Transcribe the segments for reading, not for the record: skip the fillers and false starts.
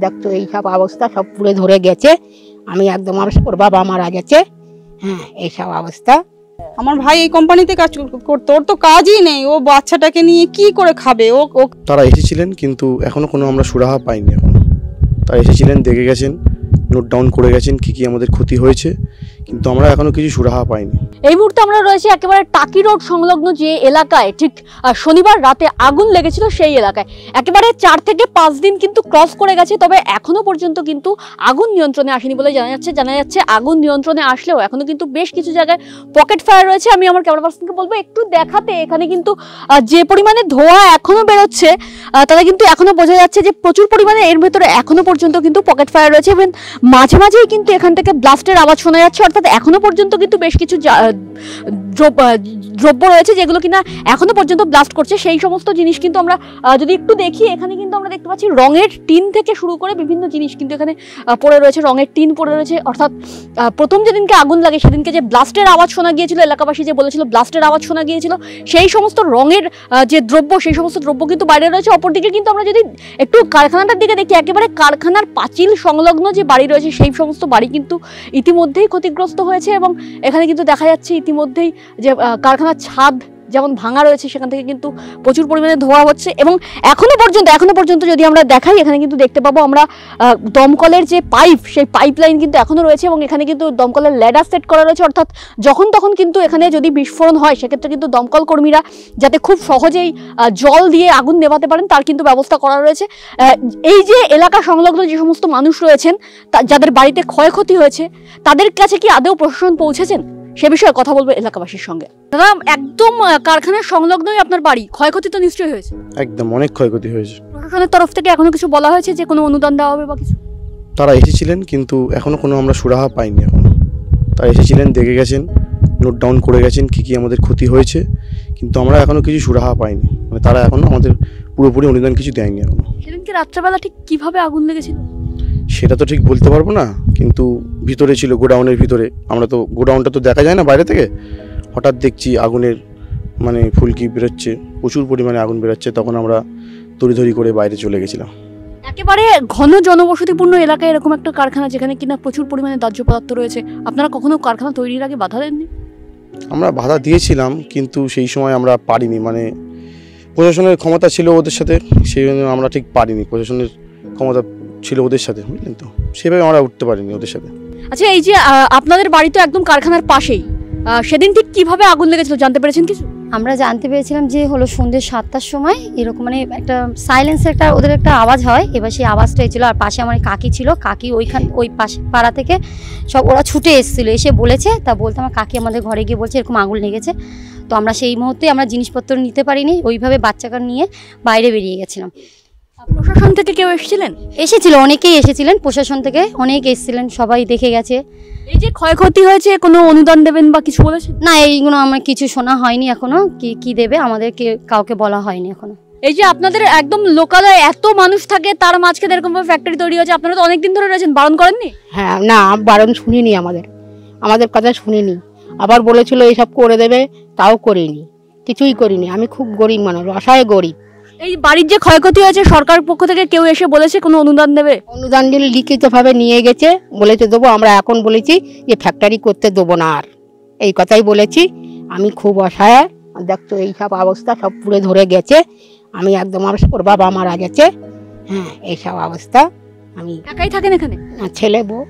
দেখতো এইসব অবস্থা, সব পুড়ে ধরে গেছে। আমি একদম, ওর বাবা মারা গেছে। হ্যাঁ, এইসব অবস্থা। আমার ভাই এই কোম্পানিতে কাজ করতো, ওর তো কাজই নেই, ও বাচ্চাটাকে নিয়ে কি করে খাবে? ও তারা এসেছিলেন কিন্তু এখনো কোনো আমরা সুরাহা পাইনি। এখনো তারা এসেছিলেন, দেখে গেছেন, নোট ডাউন করে গেছেন কি কি আমাদের ক্ষতি হয়েছে, কিন্তু আমরা এখনো কিছু সুরাহা পাইনি। এই মুহূর্তে আমরা রয়েছি একেবারে টাকি রোড সংলগ্ন যে এলাকায় ঠিক শনিবার রাতে আগুন লেগেছিল, সেই এলাকায়। একেবারে 4 থেকে 5 দিন কিন্তু ক্রস করে গেছে, তবে এখনো পর্যন্ত কিন্তু আগুন নিয়ন্ত্রণে আসেনি বলে জানা যাচ্ছে। আগুন নিয়ন্ত্রণে আসলেও এখনো কিন্তু বেশ কিছু জায়গায় পকেট ফায়ার রয়েছে। আমি আমার ক্যামেরা পার্সনকে বলবো একটু দেখাতে। এখানে কিন্তু যে পরিমাণে ধোঁয়া এখনো বেরোচ্ছে, তাতে কিন্তু এখনো বোঝা যাচ্ছে যে প্রচুর পরিমাণে এর ভেতরে এখনো পর্যন্ত কিন্তু পকেট ফায়ার রয়েছে। এবং মাঝে মাঝেই কিন্তু এখান থেকে ব্লাস্টের আওয়াজ শোনা যাচ্ছে, অর্থাৎ এখনো পর্যন্ত কিন্তু বেশ কিছু দ্রব্য রয়েছে যেগুলো কিনা এখনো পর্যন্ত ব্লাস্ট করছে। সেই সমস্ত জিনিস কিন্তু আমরা যদি একটু দেখি, এখানে কিন্তু আমরা দেখতে পাচ্ছি রঙের টিন থেকে শুরু করে বিভিন্ন জিনিস কিন্তু এখানে পড়ে রয়েছে, রঙের টিন পড়ে রয়েছে। অর্থাৎ প্রথম যেদিনকে আগুন লাগে সেদিনকে যে ব্লাস্টের আওয়াজ শোনা গিয়েছিল, এলাকাবাসী যে বলেছিল ব্লাস্টের আওয়াজ শোনা গিয়েছিল, সেই সমস্ত রঙের যে দ্রব্য, সেই সমস্ত দ্রব্য কিন্তু বাইরে রয়েছে। অপরদিকে কিন্তু আমরা যদি একটু কারখানাটার দিকে দেখি, একেবারে কারখানার পাঁচিল সংলগ্ন যে বাড়ি রয়েছে সেই সমস্ত বাড়ি কিন্তু ইতিমধ্যেই ক্ষতিগ্রস্ত হয়েছে। এবং এখানে কিন্তু দেখা যাচ্ছে ইতিমধ্যেই যে কারখানার ছাদ যেমন ভাঙা রয়েছে, সেখান থেকে কিন্তু প্রচুর পরিমাণে ধোঁয়া হচ্ছে। এবং এখনো পর্যন্ত যদি আমরা দেখাই, এখানে কিন্তু দেখতে পাবো আমরা দমকলের যে পাইপ, সেই পাইপ লাইন কিন্তু এখনো রয়েছে। এবং এখানে কিন্তু দমকলের ল্যাডার সেট করা রয়েছে, অর্থাৎ যখন তখন কিন্তু এখানে যদি বিস্ফোরণ হয় সেক্ষেত্রে কিন্তু দমকল কর্মীরা যাতে খুব সহজেই জল দিয়ে আগুন নেভাতে পারেন তার কিন্তু ব্যবস্থা করা রয়েছে। এই যে এলাকা সংলগ্ন যে সমস্ত মানুষ রয়েছেন, যাদের বাড়িতে ক্ষয়ক্ষতি হয়েছে, তাদের কাছে কি আদৌ প্রশাসন পৌঁছেছেন, সে বিষয়ে কথা বলবো এলাকাবাসীর সঙ্গে। দাদা, একদম কারখানার সংলগ্নই আপনার বাড়ি, ক্ষয়ক্ষতি তো নিশ্চয়ই হয়েছে? একদম, অনেক ক্ষয়ক্ষতি হয়েছে। প্রশাসনের তরফ থেকে এখনো কিছু বলা হয়েছে যে কোনো অনুদান দেওয়া হবে বা কিছু? তারা এসেছিলেন কিন্তু এখনো কোনো আমরা সুরাহা পাইনি। এখনো তারা এসেছিলেন, দেখে গেছেন, নোট ডাউন করে গেছেন কি কি আমাদের ক্ষতি হয়েছে, কিন্তু আমরা এখনো কিছু সুরাহা পাইনি। মানে তারা এখনো আমাদের পুরোপুরি অনুদান কিছু দেয়নি এখনো। সেদিনকে রাত্রেবেলা ঠিক কিভাবে আগুন লেগেছিল সেটা তো ঠিক বলতে পারবো না, কিন্তু ভিতরে ছিল, গোডাউনের ভিতরে। আমরা তো গোডাউনটা তো দেখা যায় না বাইরে থেকে, হঠাৎ দেখছি আগুনের মানে ফুলকি বেরোচ্ছে, প্রচুর পরিমাণে আগুন বেরোচ্ছে। তখন আমরা তড়িঘড়ি করে বাইরে চলে গেছিলাম। একেবারে ঘন জনবসতিপূর্ণ এলাকায় এরকম একটা কারখানা যেখানে কিনা প্রচুর পরিমাণে দাহ্য পদার্থ রয়েছে, আপনারা কখনো কারখানা তৈরির আগে বাধা দেননি? আমরা বাধা দিয়েছিলাম, কিন্তু সেই সময় আমরা পারিনি। মানে প্রশাসনের ক্ষমতা ছিল ওদের সাথে, সেই জন্য আমরা ঠিক পারিনি। প্রশাসনের ক্ষমতা ছিল ওদের সাথে, বুঝলেন তো, সেভাবে আমরা উঠতে পারিনি ওদের সাথে। আচ্ছা, এই যে আপনাদের বাড়ি তো একদম কারখানার পাশেই, সেদিন ঠিক কিভাবে আগুন লেগেছিল জানতে পেরেছেন কিছু? আমরা জানতে পেরেছিলাম যে হলো সন্ধ্যে 7টার সময় এরকম মানে একটা সাইলেন্স, একটা ওদের একটা আওয়াজ হয়। এবার সেই আওয়াজটা ছিল, আর পাশে আমার কাকি ছিল, কাকি ওই পাশে পাড়া থেকে সব ওরা ছুটে এসেছিলো, এসে বলেছে। তা বলতে আমার কাকি আমাদের ঘরে গিয়ে বলছে এরকম আগুন লেগেছে। তো আমরা সেই মুহূর্তে আমরা জিনিসপত্র নিতে পারিনি, ওইভাবে বাচ্চাকে নিয়ে বাইরে বেরিয়ে গেছিলাম। প্রশাসন থেকে কেউ এসেছিলেন? এসেছিল, অনেকেই এসেছিলেন, প্রশাসন থেকে অনেক এসেছিলেন, সবাই দেখে গেছে। এই যে ক্ষয়ক্ষতি হয়েছে, কোনো অনুদান দেবেন বা কিছু বলেছেন? না, এইগুলো আমার কিছু শোনা হয়নি এখনো, কি দেবে আমাদেরকে কাউকে বলা হয়নি এখনো। এই যে আপনাদের একদম লোকালয়ে এত মানুষ থাকে, তার মাঝখানে এরকম ফ্যাক্টরি তৈরি হয়েছে, আপনারা তো অনেকদিন ধরে রয়েছেন, বারণ করেননি? হ্যাঁ, না, বারণ শুনিনি, আমাদের কথা শুনিনি। আবার বলেছিল এইসব করে দেবে, তাও করিনি, কিছুই করিনি। আমি খুব গরিব মানুষ, অসহায় গরিব। এই বাড়ির যে ক্ষয়ক্ষতি হয়েছে, সরকার পক্ষ থেকে কেউ এসে বলেছে কোনো অনুদান দেবে? অনুদান দিলে লিখিতভাবে নিয়ে গেছে, বলেছে দেবো। আমরা এখন বলেছি যে ফ্যাক্টরি করতে দেবো না, আর এই কথাই বলেছি। আমি খুব অসহায়, দেখতো এইসব অবস্থা, সব পুড়ে ধরে গেছে। আমি একদম, ওর বাবা মারা গেছে। হ্যাঁ, এইসব অবস্থা। আমি একাই থাকেন এখানে? ছেলে বউ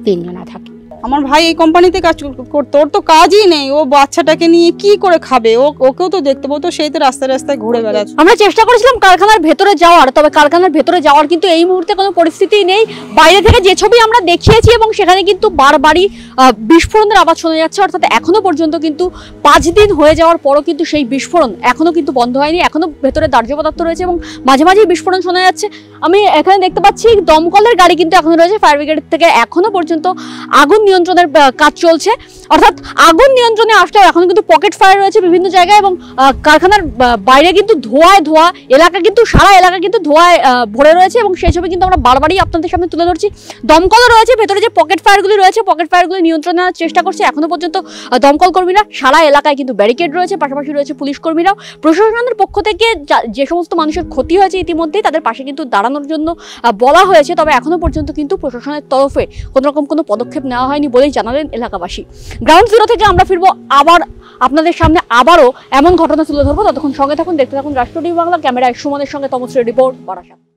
3 জনা থাকি। আমার ভাই এই কোম্পানিতে কাজ করতো, ওর তো কাজই নেই, ও বাচ্চাটাকে নিয়ে কি করে খাবে? ওকেও তো দেখতে পাবো, সেই তো রাস্তায় রাস্তায় ঘুরে বেড়াচ্ছে। আমরা চেষ্টা করেছিলাম কারখানার ভেতরে যাওয়ার, তবে কারখানার ভেতরে যাওয়ার কিন্তু এই মুহূর্তে কোনো পরিস্থিতি নেই। বাইরে থেকে যে ছবি আমরা দেখিয়েছি, এবং সেখানে কিন্তু বারবারই বিস্ফোরণের আওয়াজ শোনা যাচ্ছে। অর্থাৎ এখনো পর্যন্ত কিন্তু 5 দিন হয়ে যাওয়ার পরও কিন্তু সেই বিস্ফোরণ এখনো কিন্তু বন্ধ হয়নি। এখনো ভেতরে দাহ্য পদার্থ রয়েছে এবং মাঝে মাঝেই বিস্ফোরণ শোনা যাচ্ছে। আমি এখানে দেখতে পাচ্ছি দমকলের গাড়ি কিন্তু এখনো রয়েছে, ফায়ার ব্রিগেড থেকে এখনো পর্যন্ত আগুন নিয়ন্ত্রণের কাজ চলছে, অর্থাৎ আগুন নিয়ন্ত্রণে আসলেও এখন কিন্তু পকেট ফায়ার রয়েছে বিভিন্ন জায়গায় এবং কারখানার বাইরে কিন্তু ধোঁয়ায় ধোঁয়া, এলাকা কিন্তু সারা এলাকা কিন্তু ধোঁয়ায় ভরে রয়েছে এবং সেই ছবি কিন্তু আমরা বারবারই আপনাদের সামনে তুলে ধরছি। দমকলও রয়েছে, ভেতরে যে পকেট ফায়ারগুলি রয়েছে পকেট ফায়ারগুলি নিয়ন্ত্রণে আনার চেষ্টা করছে এখনো পর্যন্ত দমকল কর্মীরা। সারা এলাকায় কিন্তু ব্যারিকেড রয়েছে, পাশাপাশি রয়েছে পুলিশ কর্মীরাও। প্রশাসনের পক্ষ থেকে যে সমস্ত মানুষের ক্ষতি হয়েছে ইতিমধ্যেই তাদের পাশে কিন্তু দাঁড়ানোর জন্য বলা হয়েছে, তবে এখনো পর্যন্ত কিন্তু প্রশাসনের তরফে কোনো রকম কোনো পদক্ষেপ নেওয়া হয়নি বলেই জানালেন এলাকাবাসী। গ্রাউন্ড জিরো থেকে আমরা ফিরবো আবার আপনাদের সামনে, আবারও এমন ঘটনা তুলে ধরবো। ততক্ষণ সঙ্গে থাকুন, দেখতে থাকুন রাষ্ট্র টিভি বাংলা। ক্যামেরায় সুমনের সঙ্গে তমশ্রীর রিপোর্ট, বারাসাত।